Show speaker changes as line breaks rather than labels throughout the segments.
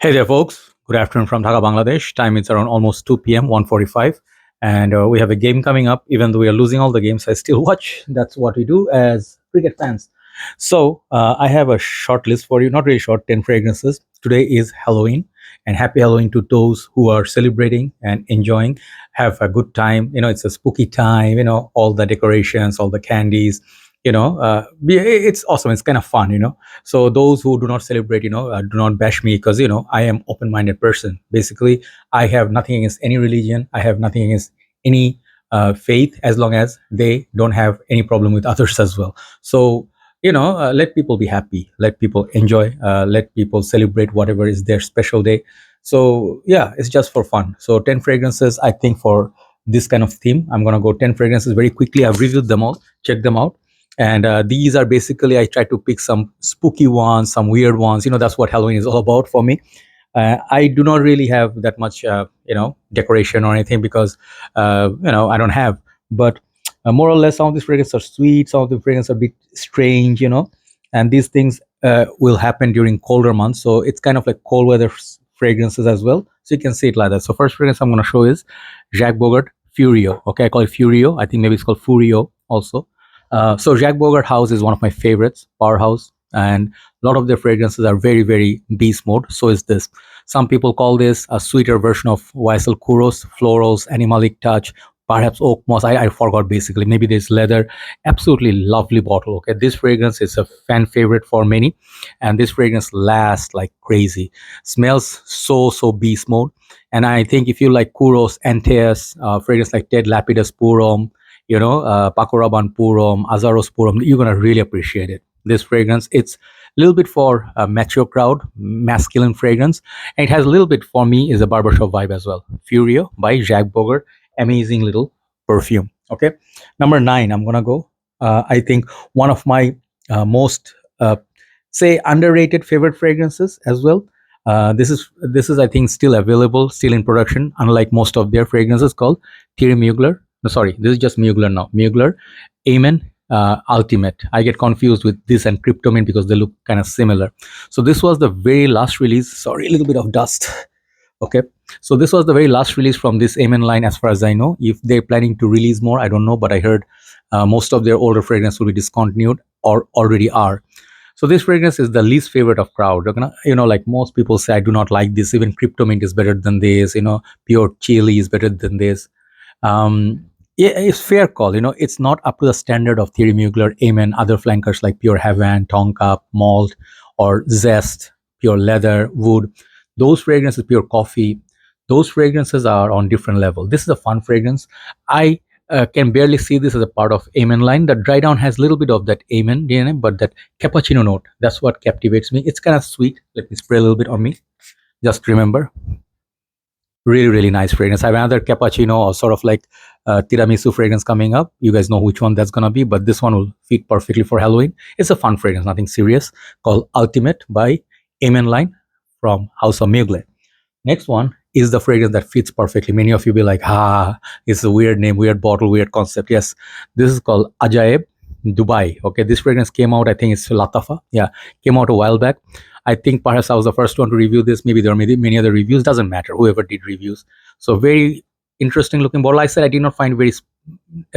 Hey there, folks. Good afternoon from Dhaka, Bangladesh. Time is around almost 2 p.m., 1:45, and we have a game coming up. Even though we are losing all the games, I still watch. That's what we do as cricket fans. So I have a short list for you, not really short, 10 fragrances. Today is Halloween, and happy Halloween to those who are celebrating and enjoying. Have a good time. It's a spooky time. All the decorations, all the candies. It's awesome. It's kind of fun. So those who do not celebrate, do not bash me because I am open-minded person. Basically, I have nothing against any religion. I have nothing against any faith, as long as they don't have any problem with others as well. So let people be happy, let people enjoy, let people celebrate whatever is their special day. So yeah, it's just for fun. So 10 fragrances, I think, for this kind of theme. I'm gonna go 10 fragrances very quickly. I've reviewed them all, check them out. And these are basically, I try to pick some spooky ones, some weird ones. That's what Halloween is all about for me. I do not really have that much decoration or anything, because I don't have. But more or less, some of these fragrances are sweet, some of the fragrances are a bit strange. And these things will happen during colder months, so it's kind of like cold weather fragrances as well. So you can see it like that. So first fragrance I'm going to show is Jacques Bogart Furio. Okay, I call it Furio. I think maybe it's called Furio also. So Jacques Bogart House is one of my favorites, powerhouse, and a lot of their fragrances are very, very beast mode. So is this. Some people call this a sweeter version of YSL Kuros, florals, animalic touch, perhaps oak moss. I forgot basically. Maybe there's leather. Absolutely lovely bottle. Okay, this fragrance is a fan favorite for many, and this fragrance lasts like crazy. Smells so beast mode. And I think if you like Kuros, Antaeus, fragrance like Ted Lapidus Purom, Pakoraban Purom, Azaros Purom, you're gonna really appreciate it. This fragrance, it's a little bit for a mature crowd, masculine fragrance, and it has a little bit for me is a barbershop vibe as well. Furio by Jacques Boger, amazing little perfume. Okay, number 9, I'm gonna go. I think one of my most say underrated favorite fragrances as well. This is I think still available, still in production, unlike most of their fragrances, called Thierry Mugler. No, sorry, this is just Mugler now. Mugler Amen Ultimate. I get confused with this and Cryptomint because they look kind of similar. So this was the very last release. Sorry, a little bit of dust. Okay, so this was the very last release from this Amen line, as far as I know. If they're planning to release more, I don't know, but I heard most of their older fragrance will be discontinued or already are. So this fragrance is the least favorite of crowd. Like most people say, I do not like this. Even Cryptomint is better than this. Pure Chili is better than this. Yeah, it's fair call. It's not up to the standard of Thierry Mugler, Amen, other flankers like Pure Heaven, Tonka, Malt, or Zest, Pure Leather, Wood. Those fragrances, Pure Coffee, those fragrances are on different level. This is a fun fragrance. I can barely see this as a part of Amen line. The dry down has a little bit of that Amen DNA, but that cappuccino note, that's what captivates me. It's kind of sweet. Let me spray a little bit on me. Just remember, really nice fragrance. I have another cappuccino or sort of like tiramisu fragrance coming up. You guys know which one that's gonna be, but this one will fit perfectly for Halloween. It's a fun fragrance, nothing serious, called Ultimate by Amen line from House of Mugler. Next one is the fragrance that fits perfectly. Many of you be like, it's a weird name, weird bottle, weird concept. Yes, this is called Ajayeb Dubai. Okay, this fragrance came out, I think it's Lattafa. Yeah, came out a while back. I think perhaps I was the first one to review this. Maybe there are many other reviews. Doesn't matter. Whoever did reviews. So very interesting looking bottle. I said I did not find very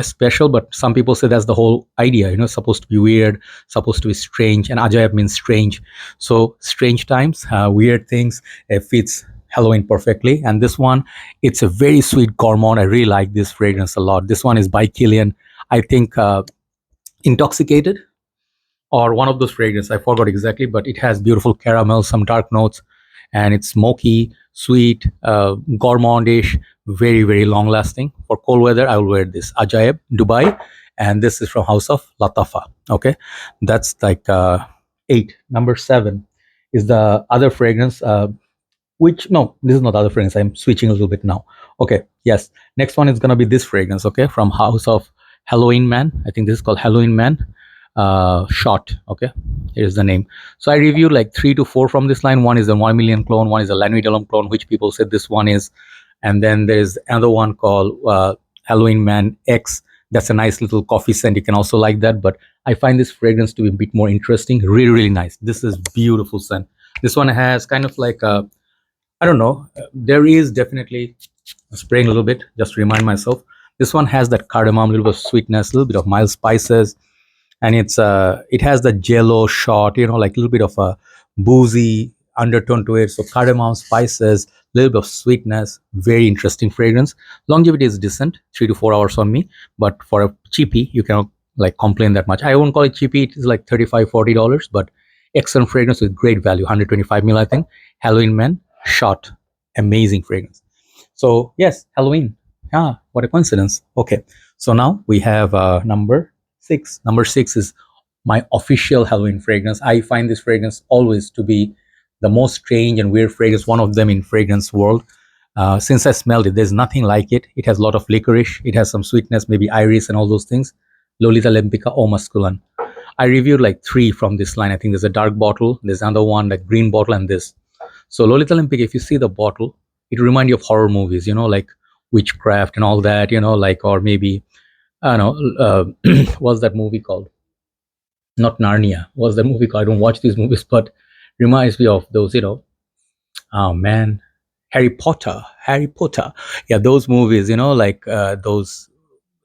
special, but some people say that's the whole idea. Supposed to be weird, supposed to be strange, and Ajayeb means strange. So strange times, weird things. It fits Halloween perfectly. And this one, it's a very sweet gourmand. I really like this fragrance a lot. This one is by Killian. I think Intoxicated, or one of those fragrances. I forgot exactly, but it has beautiful caramel, some dark notes, and it's smoky, sweet, gourmandish, very long lasting. For cold weather, I will wear this Ajayeb Dubai, and this is from House of Lattafa. Okay, that's like 8. Number 7 is the other fragrance. No, this is not the other fragrance. I'm switching a little bit now. Okay, yes. Next one is gonna be this fragrance. Okay, from House of Halloween Man. I think this is called Halloween Man. Shot. Okay, here's the name. So I reviewed like 3 to 4 from this line. One is a 1 million clone, one is a La Nuit de l'Homme clone, which people said this one is, and then there's another one called Halloween Man X. That's a nice little coffee scent. You can also like that, but I find this fragrance to be a bit more interesting. Really nice. This is beautiful scent. This one has kind of like a I don't know. There is definitely spraying a little bit just to remind myself. This one has that cardamom, a little bit of sweetness, a little bit of mild spices, and it has the jello shot, like a little bit of a boozy undertone to it. So cardamom, spices, a little bit of sweetness. Very interesting fragrance. Longevity is decent, 3 to 4 hours on me, but for a cheapie, you cannot like complain that much. I won't call it cheapie. It is like $35-40, but excellent fragrance with great value. 125 ml, I think. Halloween Man shot, amazing fragrance. So yes, Halloween. Yeah, what a coincidence. Okay, so now we have number six. Number six is my official Halloween fragrance. I find this fragrance always to be the most strange and weird fragrance, one of them in fragrance world. Since I smelled it, there's nothing like it. It has a lot of licorice. It has some sweetness, maybe iris and all those things. Lolita, Lempicka, or Masculin. I reviewed like three from this line. I think there's a dark bottle, there's another one, like green bottle, and this. So Lolita Lempicka, if you see the bottle, it reminds you of horror movies, like witchcraft and all that, like, or maybe, I don't know, what's that movie called? Not Narnia. What's the movie called? I don't watch these movies, but reminds me of those, oh man, Harry Potter. Harry Potter. Yeah, those movies, like those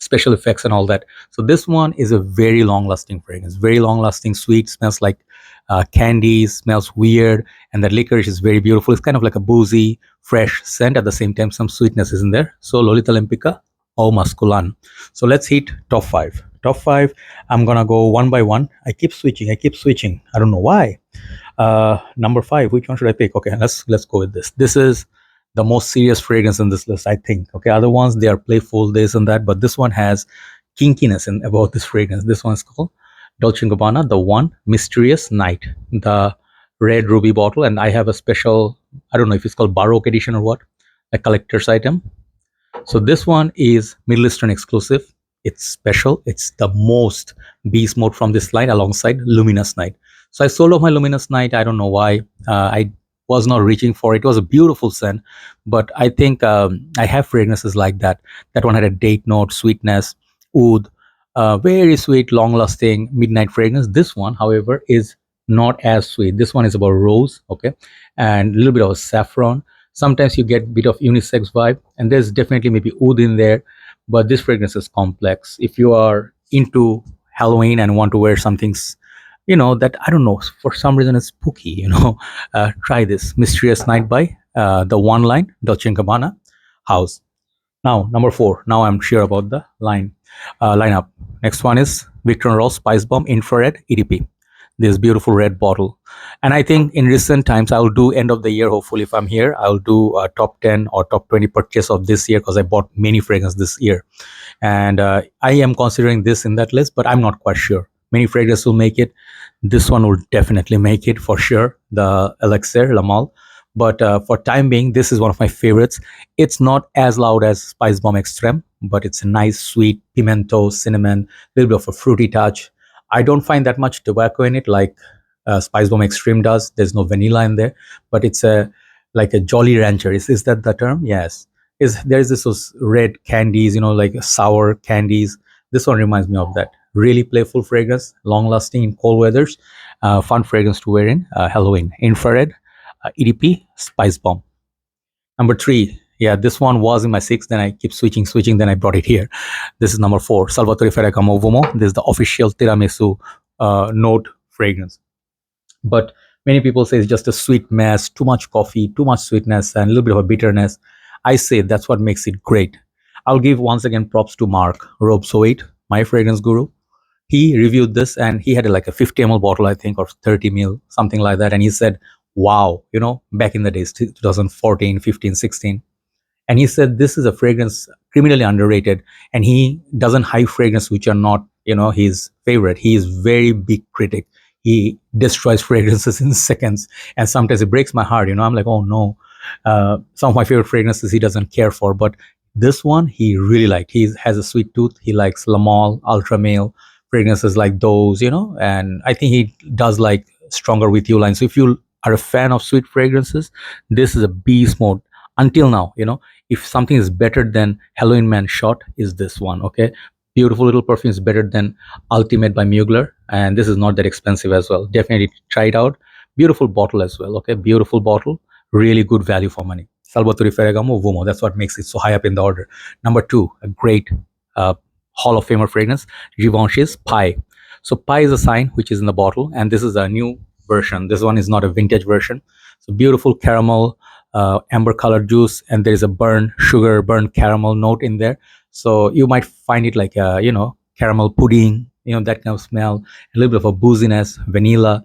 special effects and all that. So this one is a very long lasting fragrance, very long lasting, sweet, smells like candy, smells weird, and that licorice is very beautiful. It's kind of like a boozy, fresh scent. At the same time, some sweetness is in there. So Lolita Lempicka or Masculin. So let's hit top five. Top five, I'm gonna go one by one. I keep switching. I don't know why. Number five, which one should I pick? Okay, let's go with this. This is the most serious fragrance in this list, I think. Okay, other ones they are playful, this and that, but this one has kinkiness in about this fragrance. This one's called Dolce & Gabbana, the One Mysterious Night, the red ruby bottle, and I have a special, I don't know if it's called Baroque edition or what, a collector's item. So this one is Middle Eastern exclusive. It's special. It's the most beast mode from this line alongside Luminous Night. So I sold off my Luminous Night. I don't know why. I was not reaching for it. It was a beautiful scent, but I think I have fragrances like that. That one had a date note, sweetness, oud, very sweet, long-lasting midnight fragrance. This one, however, is not as sweet. This one is about rose, okay, and a little bit of saffron. Sometimes you get a bit of unisex vibe, and there's definitely maybe oud in there, but this fragrance is complex. If you are into Halloween and want to wear something, that I don't know, for some reason it's spooky, try this Mysterious Night by the One Line Dolce & Gabbana house. Now, number four. Now I'm sure about the lineup. Next one is V&R Spicebomb InfraRed EDP. This beautiful red bottle. And I think in recent times, I will do end of the year. Hopefully, if I'm here, I'll do a top 10 or top 20 purchase of this year because I bought many fragrances this year. And I am considering this in that list, but I'm not quite sure. Many fragrances will make it. This one will definitely make it for sure. The Elixir Lamal. But for time being, this is one of my favorites. It's not as loud as Spice Bomb Extreme, but it's a nice, sweet pimento, cinnamon, a little bit of a fruity touch. I don't find that much tobacco in it like Spice Bomb Extreme does. There's no vanilla in there, but it's like a Jolly Rancher. Is that the term? Yes. There's this red candies, like sour candies. This one reminds me of that. Really playful fragrance, long lasting in cold weathers, fun fragrance to wear in Halloween. InfraRed EDP Spice Bomb. Number three, yeah, this one was in my six. Then I keep switching. Then I brought it here. This is number four, Salvatore Ferragamo Uomo. This is the official tiramisu note fragrance. But many people say it's just a sweet mess, too much coffee, too much sweetness, and a little bit of a bitterness. I say that's what makes it great. I'll give once again props to Mark Robe08, my fragrance guru. He reviewed this and he had like a 50 ml bottle, I think, or 30 ml, something like that. And he said, wow, back in the days, 2014, 15, 16. And he said, this is a fragrance criminally underrated. And he doesn't hide fragrance which are not, his favorite. He is very big critic. He destroys fragrances in seconds. And sometimes it breaks my heart. I'm like, oh no. Some of my favorite fragrances he doesn't care for. But this one, he really liked. He has a sweet tooth. He likes Lamal, Ultra Male, fragrances like those, and I think he does like Stronger With You line. So if you are a fan of sweet fragrances, this is a beast mode. Until now, if something is better than Halloween Man shot, is this one. Okay, beautiful little perfume is better than Ultimate by Mugler, and this is not that expensive as well. Definitely try it out. Beautiful bottle as well. Okay, beautiful bottle, really good value for money. Salvatore Ferragamo Uomo, that's what makes it so high up in the order. Number 2, a great Hall of Famer fragrance, Givenchy's Pi. So Pi is a sign which is in the bottle, and this is a new version. This one is not a vintage version. So beautiful caramel, amber colored juice, and there is a burnt sugar, burnt caramel note in there. So you might find it like a, caramel pudding, that kind of smell, a little bit of a booziness, vanilla.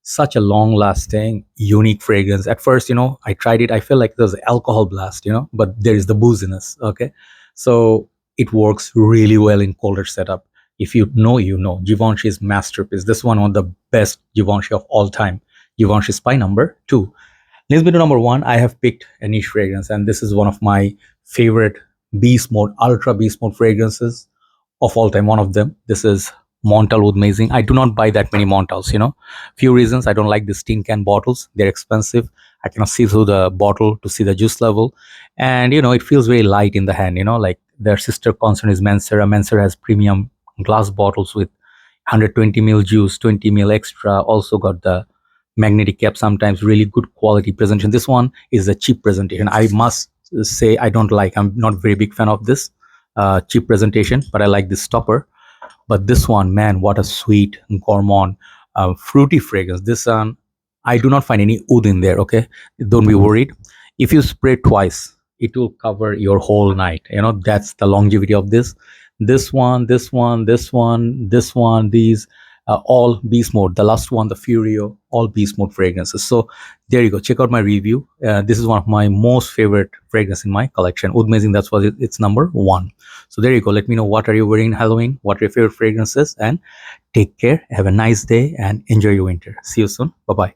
Such a long lasting, unique fragrance. At first, I tried it. I feel like there's alcohol blast, but there is the booziness. Okay. So it works really well in colder setup. If you know, Givenchy's masterpiece. This one of the best Givenchy of all time. Givenchy Spy number 2. Leads me to number 1. I have picked a niche fragrance, and this is one of my favorite beast mode, ultra beast mode fragrances of all time. One of them. This is Montale Oudmazing. I do not buy that many Montales, Few reasons. I don't like the tin can bottles. They're expensive. I cannot see through the bottle to see the juice level. And, it feels very light in the hand, like their sister concern is Mancera. Mancera has premium glass bottles with 120 ml juice, 20 ml extra. Also got the magnetic cap, sometimes really good quality presentation. This one is a cheap presentation. I must say I'm not very big fan of this cheap presentation, but I like this stopper. But this one, man, what a sweet, gourmand, fruity fragrance. This one, I do not find any oud in there, okay? Don't be worried. If you spray twice, it will cover your whole night. That's the longevity of this. This one, this one, this one, this one, these all beast mode. The last one, the Furio, all beast mode fragrances. So there you go. Check out my review. This is one of my most favorite fragrance in my collection. Oudmazing, that's what it's number 1. So there you go. Let me know what are you wearing in Halloween, what are your favorite fragrances, and take care. Have a nice day and enjoy your winter. See you soon. Bye-bye.